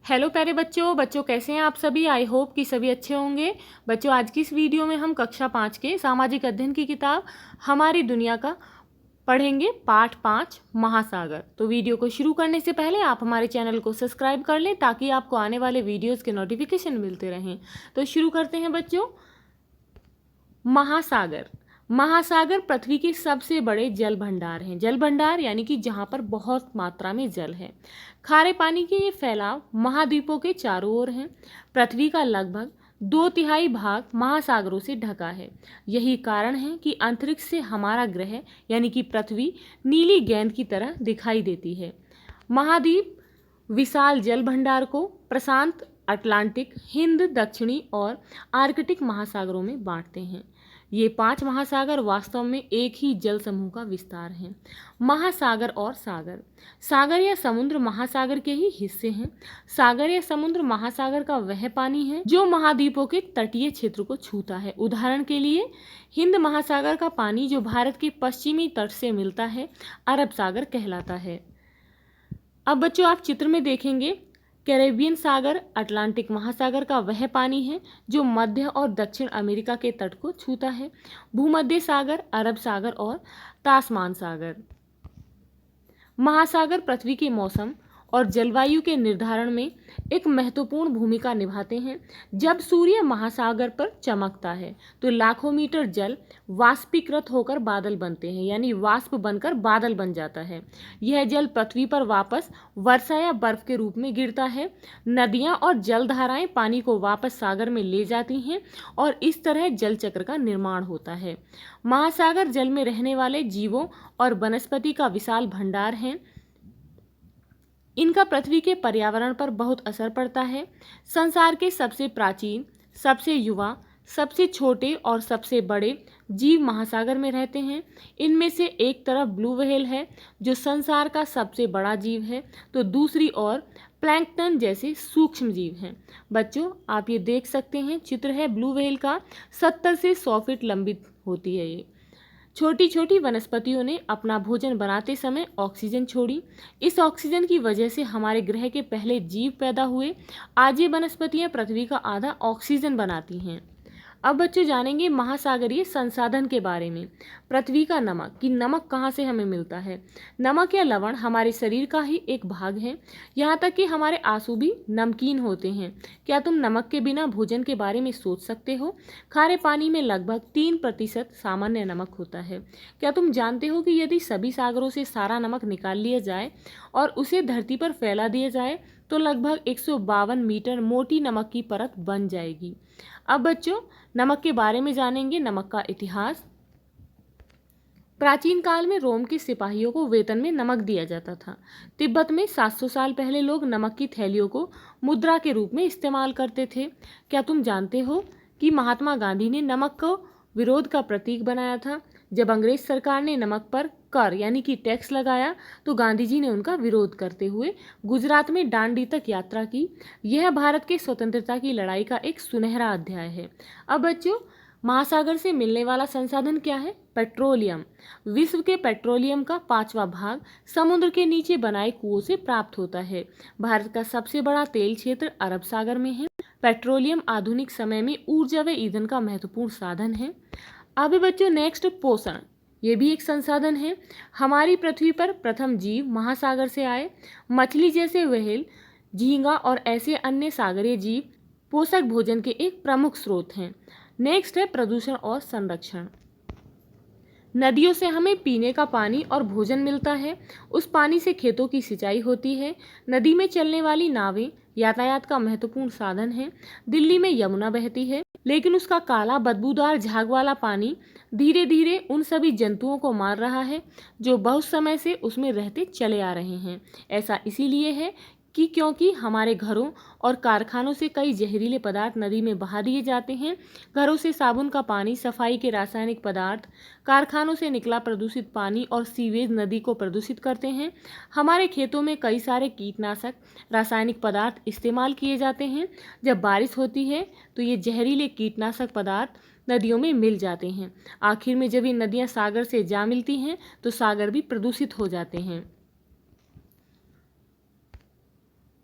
Hello प्यारे बच्चों कैसे हैं आप सभी। आई होप कि सभी अच्छे होंगे। बच्चों आज की इस वीडियो में हम कक्षा 5 के सामाजिक अध्ययन की किताब हमारी दुनिया का पढ़ेंगे पाठ 5 महासागर। तो वीडियो को शुरू करने से पहले आप हमारे चैनल को सब्सक्राइब कर लें ताकि आपको आने वाले वीडियोज़ के नोटिफिकेशन मिलते रहें। तो शुरू करते हैं बच्चों। महासागर। महासागर पृथ्वी के सबसे बड़े जल भंडार हैं। जल भंडार यानी कि जहाँ पर बहुत मात्रा में जल है। खारे पानी के ये फैलाव महाद्वीपों के चारों ओर हैं। पृथ्वी का लगभग 2/3 भाग महासागरों से ढका है। यही कारण है कि अंतरिक्ष से हमारा ग्रह यानी कि पृथ्वी नीली गेंद की तरह दिखाई देती है। महाद्वीप विशाल जल भंडार को प्रशांत, अटलांटिक, हिंद, दक्षिणी और आर्कटिक महासागरों में बांटते हैं। ये 5 महासागर वास्तव में एक ही जल समूह का विस्तार हैं। महासागर और सागर। सागर या समुद्र महासागर के ही हिस्से हैं। सागर या समुद्र महासागर का वह पानी है जो महाद्वीपों के तटीय क्षेत्र को छूता है। उदाहरण के लिए हिंद महासागर का पानी जो भारत के पश्चिमी तट से मिलता है अरब सागर कहलाता है। अब बच्चों आप चित्र में देखेंगे कैरेबियन सागर अटलांटिक महासागर का वह पानी है जो मध्य और दक्षिण अमेरिका के तट को छूता है। भूमध्य सागर, अरब सागर और तास्मान सागर। महासागर पृथ्वी के मौसम और जलवायु के निर्धारण में एक महत्वपूर्ण भूमिका निभाते हैं। जब सूर्य महासागर पर चमकता है तो लाखों मीटर जल वाष्पीकृत होकर बादल बनते हैं, यानी वाष्प बनकर बादल बन जाता है। यह जल पृथ्वी पर वापस वर्षा या बर्फ के रूप में गिरता है। नदियां और जलधाराएं पानी को वापस सागर में ले जाती हैं और इस तरह जल चक्र का निर्माण होता है। महासागर जल में रहने वाले जीवों और वनस्पति का विशाल भंडार है। इनका पृथ्वी के पर्यावरण पर बहुत असर पड़ता है। संसार के सबसे प्राचीन, सबसे युवा, सबसे छोटे और सबसे बड़े जीव महासागर में रहते हैं। इनमें से एक तरफ ब्लू व्हेल है जो संसार का सबसे बड़ा जीव है, तो दूसरी ओर प्लैंकटन जैसे सूक्ष्म जीव हैं। बच्चों आप ये देख सकते हैं, चित्र है ब्लू व्हेल का। 70 से 100 फीट लंबी होती है ये। छोटी छोटी वनस्पतियों ने अपना भोजन बनाते समय ऑक्सीजन छोड़ी। इस ऑक्सीजन की वजह से हमारे ग्रह के पहले जीव पैदा हुए। आज ये वनस्पतियां पृथ्वी का आधा ऑक्सीजन बनाती हैं। अब बच्चों जानेंगे महासागरीय संसाधन के बारे में। पृथ्वी का नमक, कि नमक कहाँ से हमें मिलता है। नमक या लवण हमारे शरीर का ही एक भाग है। यहाँ तक कि हमारे आंसू भी नमकीन होते हैं। क्या तुम नमक के बिना भोजन के बारे में सोच सकते हो। खारे पानी में लगभग 3% सामान्य नमक होता है। क्या तुम जानते हो कि यदि सभी सागरों से सारा नमक निकाल लिया जाए और उसे धरती पर फैला दिया जाए तो लगभग 152 मीटर मोटी नमक की परत बन जाएगी। अब बच्चों नमक के बारे में जानेंगे। नमक का इतिहास। प्राचीन काल में रोम के सिपाहियों को वेतन में नमक दिया जाता था। तिब्बत में 700 साल पहले लोग नमक की थैलियों को मुद्रा के रूप में इस्तेमाल करते थे। क्या तुम जानते हो कि महात्मा गांधी ने नमक को विरोध का प्रतीक बनाया था। जब अंग्रेज सरकार ने नमक पर कर यानी कि टैक्स लगाया तो गांधी जी ने उनका विरोध करते हुए गुजरात में डांडी तक यात्रा की। यह भारत के स्वतंत्रता की लड़ाई का एक सुनहरा अध्याय है। अब बच्चों महासागर से मिलने वाला संसाधन क्या है। पेट्रोलियम। विश्व के पेट्रोलियम का 5वां भाग समुद्र के नीचे बनाए कुओं से प्राप्त होता है। भारत का सबसे बड़ा तेल क्षेत्र अरब सागर में है। पेट्रोलियम आधुनिक समय में ऊर्जा व ईंधन का महत्वपूर्ण साधन है। अभी बच्चों नेक्स्ट पोषण, ये भी एक संसाधन है। हमारी पृथ्वी पर प्रथम जीव महासागर से आए। मछली जैसे व्हेल, झींगा और ऐसे अन्य सागरीय जीव पोषक भोजन के एक प्रमुख स्रोत हैं। नेक्स्ट है प्रदूषण और संरक्षण। नदियों से हमें पीने का पानी और भोजन मिलता है। उस पानी से खेतों की सिंचाई होती है। नदी में चलने वाली नावें यातायात का महत्वपूर्ण साधन है। दिल्ली में यमुना बहती है, लेकिन उसका काला बदबूदार झाग वाला पानी धीरे धीरे उन सभी जंतुओं को मार रहा है जो बहुत समय से उसमें रहते चले आ रहे हैं। ऐसा इसीलिए है कि क्योंकि हमारे घरों और कारखानों से कई जहरीले पदार्थ नदी में बहा दिए जाते हैं। घरों से साबुन का पानी, सफाई के रासायनिक पदार्थ, कारखानों से निकला प्रदूषित पानी और सीवेज नदी को प्रदूषित करते हैं। हमारे खेतों में कई सारे कीटनाशक, रासायनिक पदार्थ इस्तेमाल किए जाते हैं। जब बारिश होती है तो ये जहरीले कीटनाशक पदार्थ नदियों में मिल जाते हैं। आखिर में जब ये नदियाँ सागर से जा मिलती हैं तो सागर भी प्रदूषित हो जाते हैं।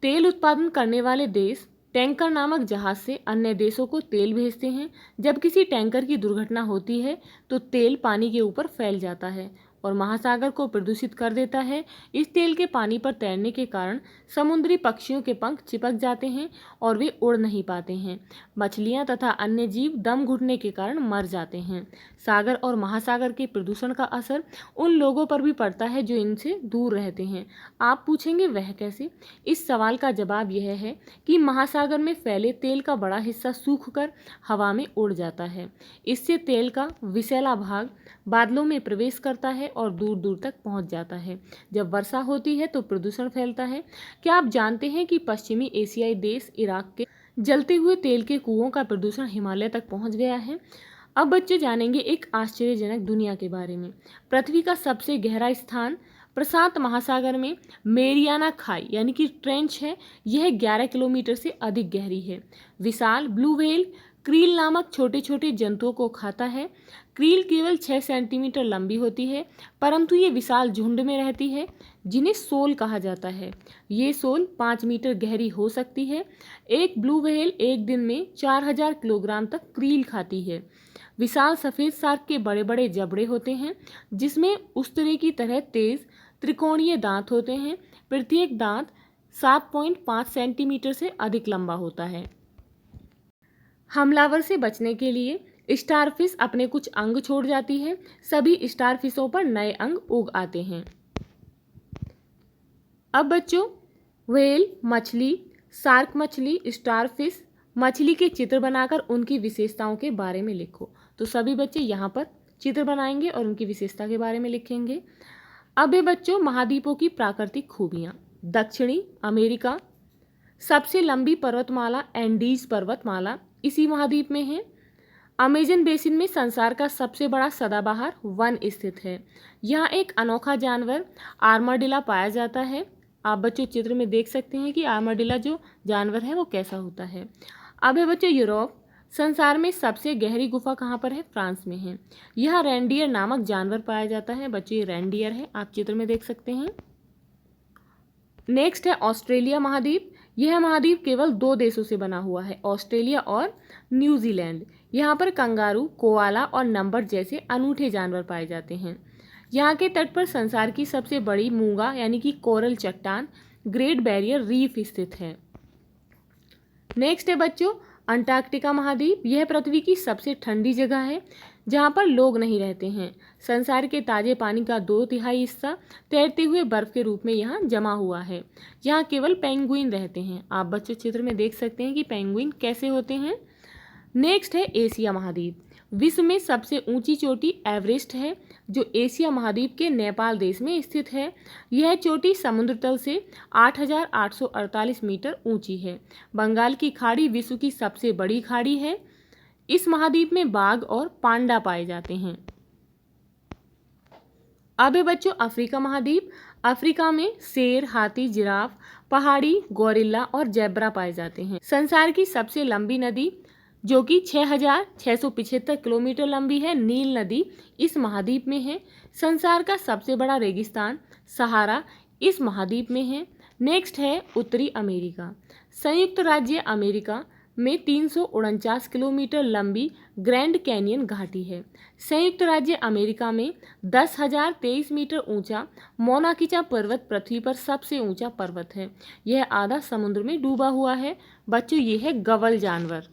तेल उत्पादन करने वाले देश टैंकर नामक जहाज से अन्य देशों को तेल भेजते हैं। जब किसी टैंकर की दुर्घटना होती है तो तेल पानी के ऊपर फैल जाता है और महासागर को प्रदूषित कर देता है। इस तेल के पानी पर तैरने के कारण समुद्री पक्षियों के पंख चिपक जाते हैं और वे उड़ नहीं पाते हैं। मछलियां तथा अन्य जीव दम घुटने के कारण मर जाते हैं। सागर और महासागर के प्रदूषण का असर उन लोगों पर भी पड़ता है जो इनसे दूर रहते हैं। आप पूछेंगे वह कैसे? इस सवाल का जवाब यह है कि महासागर में फैले तेल का बड़ा हिस्सा सूखकर हवा में उड़ जाता है। इससे तेल का विषैला भाग बादलों में प्रवेश करता है और दूर दूर तक पहुंच जाता है। जब वर्षा होती है तो प्रदूषण फैलता है। क्या आप जानते हैं कि पश्चिमी एशियाई देश इराक के जलते हुए तेल के कुओं का प्रदूषण हिमालय तक पहुंच गया है? अब बच्चे जानेंगे एक आश्चर्यजनक दुनिया के बारे में। पृथ्वी का सबसे गहरा स्थान प्रशांत महासागर में मेरियाना खाई यानी कि ट्रेंच है। यह 11 किलोमीटर से अधिक गहरी है। विशाल ब्लू व्हेल क्रील नामक छोटे छोटे जंतुओं को खाता है। क्रील केवल 6 सेंटीमीटर लंबी होती है, परंतु ये विशाल झुंड में रहती है जिन्हें सोल कहा जाता है। ये सोल 5 मीटर गहरी हो सकती है। एक ब्लू व्हेल एक दिन में 4000 किलोग्राम तक क्रील खाती है। विशाल सफ़ेद शार्क के बड़े बड़े जबड़े होते हैं जिसमें उस्तरे की तरह तेज त्रिकोणीय दांत होते हैं। प्रत्येक दांत 7.5 सेंटीमीटर से अधिक लंबा होता है। हमलावर से बचने के लिए स्टारफिश अपने कुछ अंग छोड़ जाती है। सभी स्टारफिशों पर नए अंग उग आते हैं। अब बच्चों, व्हेल मछली, शार्क मछली, स्टारफिश मछली के चित्र बनाकर उनकी विशेषताओं के बारे में लिखो। तो सभी बच्चे यहाँ पर चित्र बनाएंगे और उनकी विशेषता के बारे में लिखेंगे। अब ये बच्चों, महाद्वीपों की प्राकृतिक खूबियाँ। दक्षिणी अमेरिका, सबसे लंबी पर्वतमाला एंडीज पर्वतमाला इसी महाद्वीप में है। अमेजन बेसिन में संसार का सबसे बड़ा सदाबहार वन स्थित है। यहाँ एक अनोखा जानवर आर्माडिला पाया जाता है। आप बच्चों चित्र में देख सकते हैं कि आर्माडिला जो जानवर है वो कैसा होता है। अब है बच्चों यूरोप, संसार में सबसे गहरी गुफा कहाँ पर है? फ्रांस में है। यहाँ रेंडियर नामक जानवर पाया जाता है। बच्चों ये रेंडियर है, आप चित्र में देख सकते हैं। नेक्स्ट है ऑस्ट्रेलिया महाद्वीप। यह महाद्वीप केवल 2 देशों से बना हुआ है, ऑस्ट्रेलिया और न्यूजीलैंड। यहाँ पर कंगारू, कोआला और नंबर जैसे अनूठे जानवर पाए जाते हैं। यहाँ के तट पर संसार की सबसे बड़ी मूंगा यानी कि कोरल चट्टान ग्रेट बैरियर रीफ स्थित है। नेक्स्ट है बच्चों अंटार्कटिका महाद्वीप। यह पृथ्वी की सबसे ठंडी जगह है जहाँ पर लोग नहीं रहते हैं। संसार के ताजे पानी का 2/3 हिस्सा तैरते हुए बर्फ के रूप में यहाँ जमा हुआ है। यहाँ केवल पेंगुइन रहते हैं। आप बच्चों चित्र में देख सकते हैं कि पेंगुइन कैसे होते हैं। नेक्स्ट है एशिया महाद्वीप। विश्व में सबसे ऊंची चोटी एवरेस्ट है जो एशिया महाद्वीप के नेपाल देश में स्थित है। यह चोटी समुद्र तल से 8848 मीटर ऊंची है। बंगाल की खाड़ी विश्व की सबसे बड़ी खाड़ी है। इस महाद्वीप में बाघ और पांडा पाए जाते हैं। अब है बच्चों अफ्रीका महाद्वीप। अफ्रीका में शेर, हाथी, जिराफ, पहाड़ी, गोरिल्ला और जेब्रा पाए जाते हैं। संसार की सबसे लंबी नदी जो कि 6675 किलोमीटर लंबी है, नील नदी इस महाद्वीप में है। संसार का सबसे बड़ा रेगिस्तान सहारा इस महाद्वीप में है। नेक्स्ट है उत्तरी अमेरिका। संयुक्त राज्य अमेरिका में 349 किलोमीटर लंबी ग्रैंड कैनियन घाटी है। संयुक्त राज्य अमेरिका में 10,023 मीटर ऊंचा मोना किचा पर्वत पृथ्वी पर सबसे ऊंचा पर्वत है। यह आधा समुद्र में डूबा हुआ है। बच्चों ये है गवल जानवर।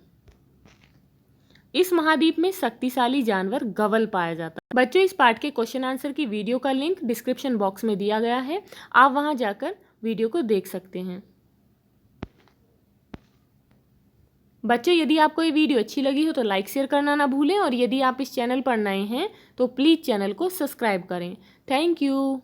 इस महाद्वीप में शक्तिशाली जानवर गवल पाया जाता है। बच्चों इस पार्ट के क्वेश्चन आंसर की वीडियो का लिंक डिस्क्रिप्शन बॉक्स में दिया गया है, आप वहां जाकर वीडियो को देख सकते हैं। बच्चों यदि आपको ये वीडियो अच्छी लगी हो तो लाइक शेयर करना ना भूलें और यदि आप इस चैनल पर नए हैं तो प्लीज़ चैनल को सब्सक्राइब करें। Thank you.